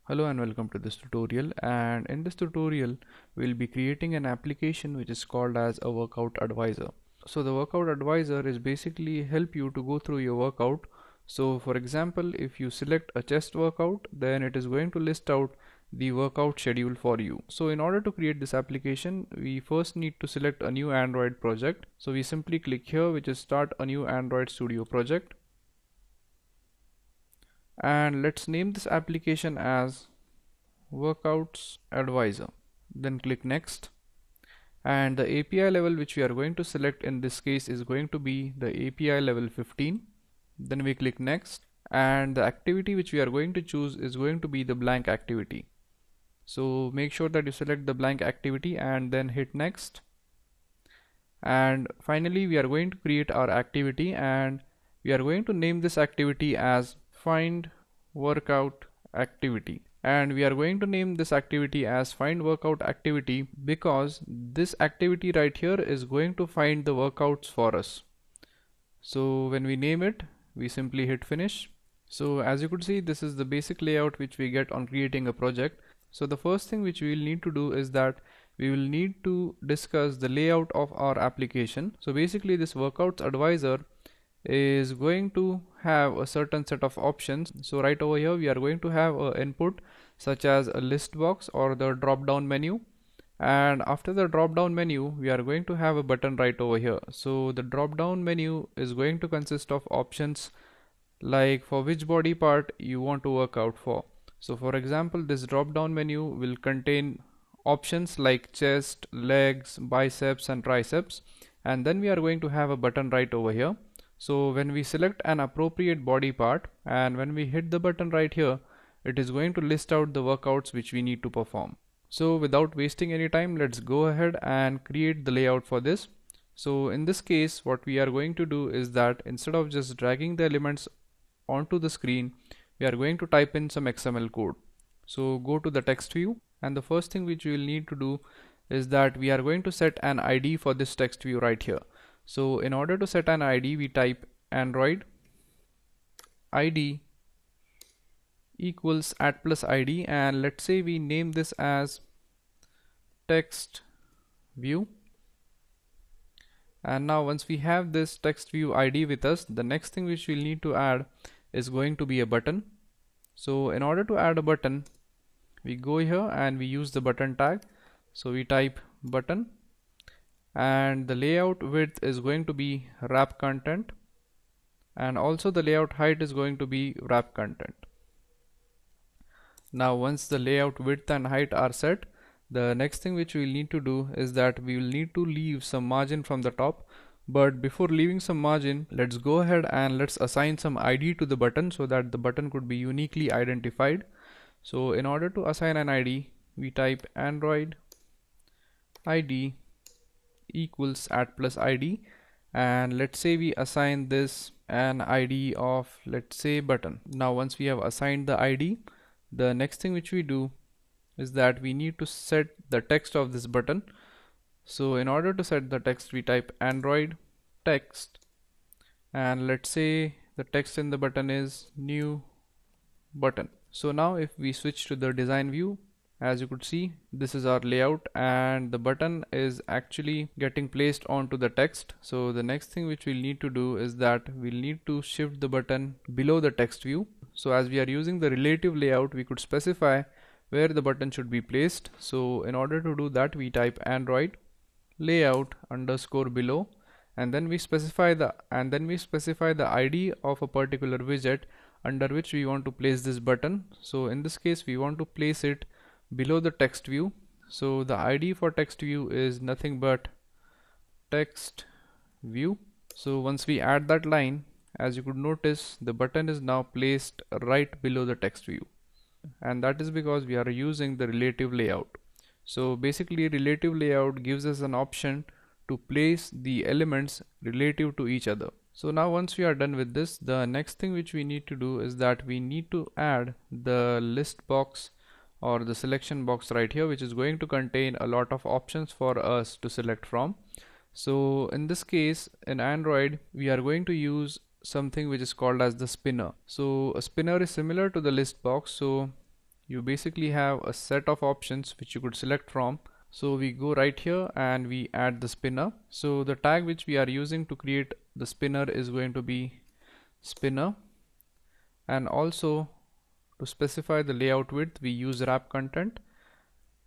Hello and welcome to this tutorial, and in this tutorial we'll be creating an application which is called as a workout advisor. So the workout advisor is basically help you to go through your workout. So for example, if you select a chest workout, then it is going to list out the workout schedule for you. So in order to create this application, we first need to select a new Android project. So we simply click here, which is start a new Android Studio project, and let's name this application as Workouts Advisor. Then click next, and the API level which we are going to select in this case is going to be the API level 15. Then we click next, and the activity which we are going to choose is going to be the blank activity. So make sure that you select the blank activity and then hit next. And finally we are going to create our activity, and we are going to name this activity as find workout activity. And we are going to name this activity as find workout activity because this activity right here is going to find the workouts for us. So when we name it, we simply hit finish. So as you could see, this is the basic layout which we get on creating a project. So the first thing which we will need to do is that we will need to discuss the layout of our application. So basically this workouts advisor is going to have a certain set of options. So right over here we are going to have an input such as a list box or the drop down menu, and after the drop down menu we are going to have a button right over here. So the drop down menu is going to consist of options like for which body part you want to work out for. So for example, this drop down menu will contain options like chest, legs, biceps and triceps, and then we are going to have a button right over here. So when we select an appropriate body part and when we hit the button right here, it is going to list out the workouts which we need to perform. So without wasting any time, let's go ahead and create the layout for this. So in this case, what we are going to do is that instead of just dragging the elements onto the screen, we are going to type in some XML code. So go to the text view, and the first thing which we will need to do is that we are going to set an ID for this text view right here. So in order to set an ID, we type Android ID equals @ID, and let's say we name this as text view. And now once we have this text view ID with us, the next thing which we'll need to add is going to be a button. So in order to add a button, we go here and we use the button tag. So we type button, and the layout width is going to be wrap content, and also the layout height is going to be wrap content. Now once the layout width and height are set, the next thing which we'll need to do is that we will need to leave some margin from the top. But before leaving some margin, let's go ahead and let's assign some ID to the button so that the button could be uniquely identified. So in order to assign an ID, we type Android ID equals @ID, and let's say we assign this an ID of, let's say, button. Now once we have assigned the ID, the next thing which we do is that we need to set the text of this button. So in order to set the text, we type Android text, and let's say the text in the button is new button. So now if we switch to the design view, as you could see, this is our layout and the button is actually getting placed onto the text. So the next thing which we'll need to do is that we'll need to shift the button below the text view. So as we are using the relative layout, we could specify where the button should be placed. So in order to do that, we type Android layout underscore below, and then we specify the ID of a particular widget under which we want to place this button. So in this case, we want to place it below the text view. So the ID for text view is nothing but text view. So once we add that line, as you could notice, the button is now placed right below the text view, and that is because we are using the relative layout. So basically relative layout gives us an option to place the elements relative to each other. So now once we are done with this, the next thing which we need to do is that we need to add the list box or the selection box right here, which is going to contain a lot of options for us to select from. So in this case, in Android, we are going to use something which is called as the spinner. So a spinner is similar to the list box. So you basically have a set of options which you could select from. So we go right here and we add the spinner. So the tag which we are using to create the spinner is going to be spinner, and also to specify the layout width we use wrap content,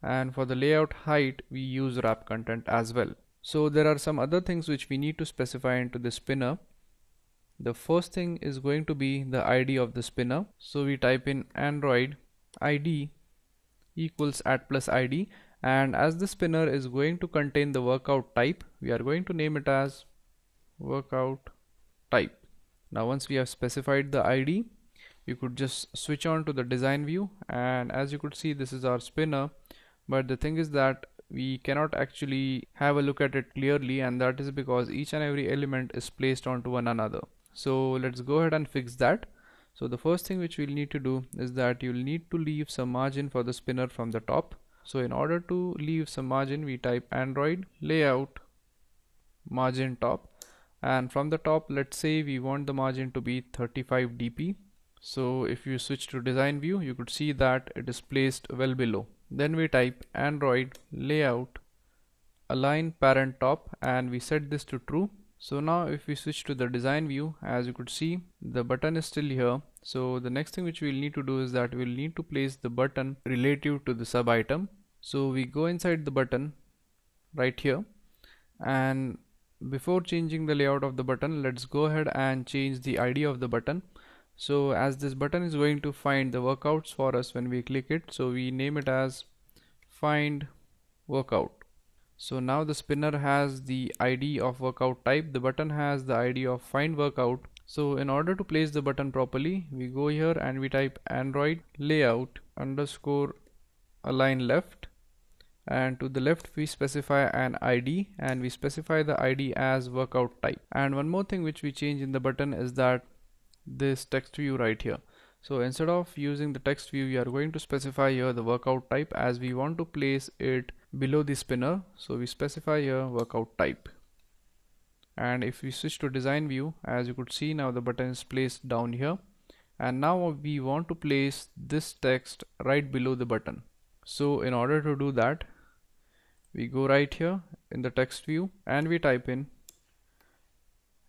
and for the layout height we use wrap content as well. So there are some other things which we need to specify into the spinner. The first thing is going to be the ID of the spinner. So we type in Android ID equals @ID, and as the spinner is going to contain the workout type, we are going to name it as workout type. Now once we have specified the ID, you could just switch on to the design view, and as you could see, this is our spinner. But the thing is that we cannot actually have a look at it clearly, and that is because each and every element is placed onto one another. So let's go ahead and fix that. So the first thing which we'll need to do is that you'll need to leave some margin for the spinner from the top. So in order to leave some margin, we type Android layout margin top, and from the top, let's say we want the margin to be 35 dp. So if you switch to design view, you could see that it is placed well below. Then we type Android layout align parent top, and we set this to true. So now if we switch to the design view, as you could see, the button is still here. So the next thing which we'll need to do is that we'll need to place the button relative to the sub item. So we go inside the button right here, and before changing the layout of the button, let's go ahead and change the ID of the button. So as this button is going to find the workouts for us when we click it, so we name it as find workout. So now the spinner has the ID of workout type, the button has the ID of find workout. So in order to place the button properly, we go here and we type Android layout underscore align left, and to the left we specify an ID, and we specify the ID as workout type. And one more thing which we change in the button is that this text view right here. So instead of using the text view, we are going to specify here the workout type, as we want to place it below the spinner. So we specify here workout type. And if we switch to design view, as you could see, now the button is placed down here, and now we want to place this text right below the button. So in order to do that, we go right here in the text view and we type in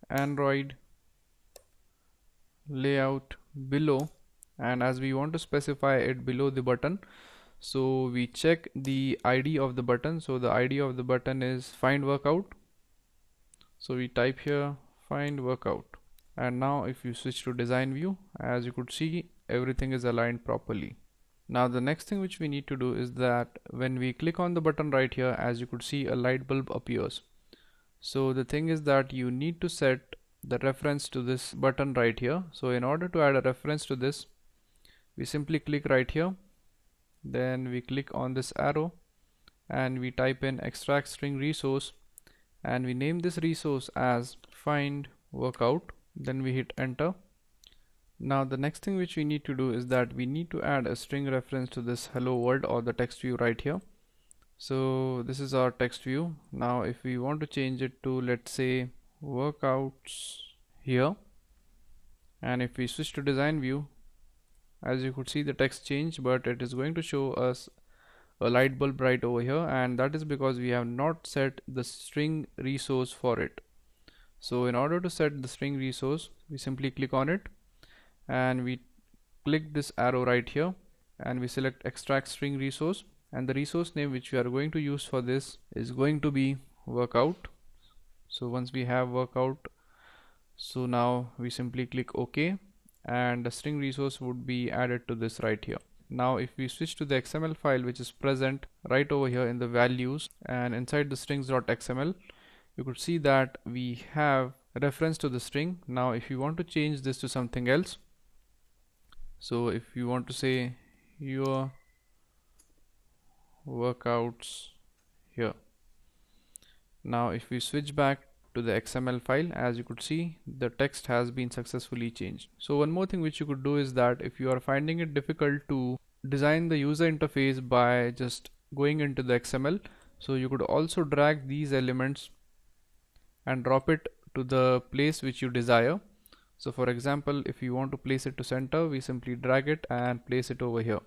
Android layout below, and as we want to specify it below the button, so we check the ID of the button. So the ID of the button is find workout, so we type here find workout. And now if you switch to design view, as you could see, everything is aligned properly. Now the next thing which we need to do is that when we click on the button right here, as you could see, a light bulb appears. So the thing is that you need to set the reference to this button right here. So in order to add a reference to this, we simply click right here, then we click on this arrow and we type in extract string resource, and we name this resource as find workout, then we hit enter. Now the next thing which we need to do is that we need to add a string reference to this hello world or the text view right here. So this is our text view. Now if we want to change it to, let's say, workouts here, and if we switch to design view, as you could see, the text changed, but it is going to show us a light bulb right over here, and that is because we have not set the string resource for it. So in order to set the string resource, we simply click on it and we click this arrow right here and we select extract string resource, and the resource name which we are going to use for this is going to be workout. So once we have workout, so now we simply click OK, and the string resource would be added to this right here. Now if we switch to the XML file which is present right over here in the values, and inside the strings.xml, you could see that we have a reference to the string. Now if you want to change this to something else, so if you want to say your workouts here, now if we switch back to the XML file, as you could see, the text has been successfully changed. So one more thing which you could do is that if you are finding it difficult to design the user interface by just going into the XML, so you could also drag these elements and drop it to the place which you desire. So for example, if you want to place it to center, we simply drag it and place it over here.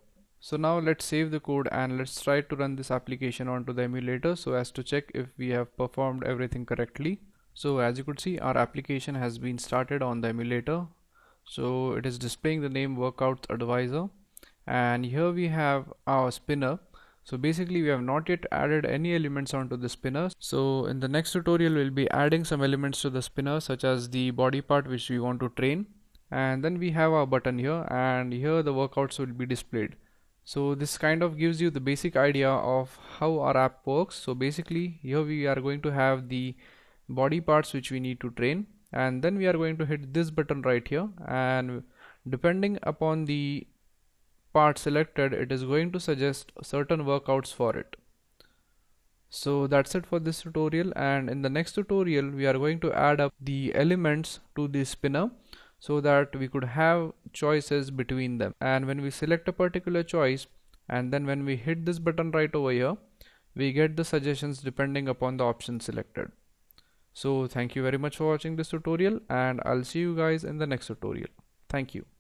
So now let's save the code and let's try to run this application onto the emulator so as to check if we have performed everything correctly. So as you could see, our application has been started on the emulator. So it is displaying the name Workouts Advisor, and here we have our spinner. So basically we have not yet added any elements onto the spinner. So in the next tutorial we'll be adding some elements to the spinner, such as the body part which we want to train, and then we have our button here, and here the workouts will be displayed. So this kind of gives you the basic idea of how our app works. So basically here we are going to have the body parts which we need to train, and then we are going to hit this button right here, and depending upon the part selected, it is going to suggest certain workouts for it. So that's it for this tutorial, and in the next tutorial we are going to add up the elements to the spinner so that we could have choices between them. And when we select a particular choice, and then when we hit this button right over here, we get the suggestions depending upon the option selected. So thank you very much for watching this tutorial, and I'll see you guys in the next tutorial. Thank you.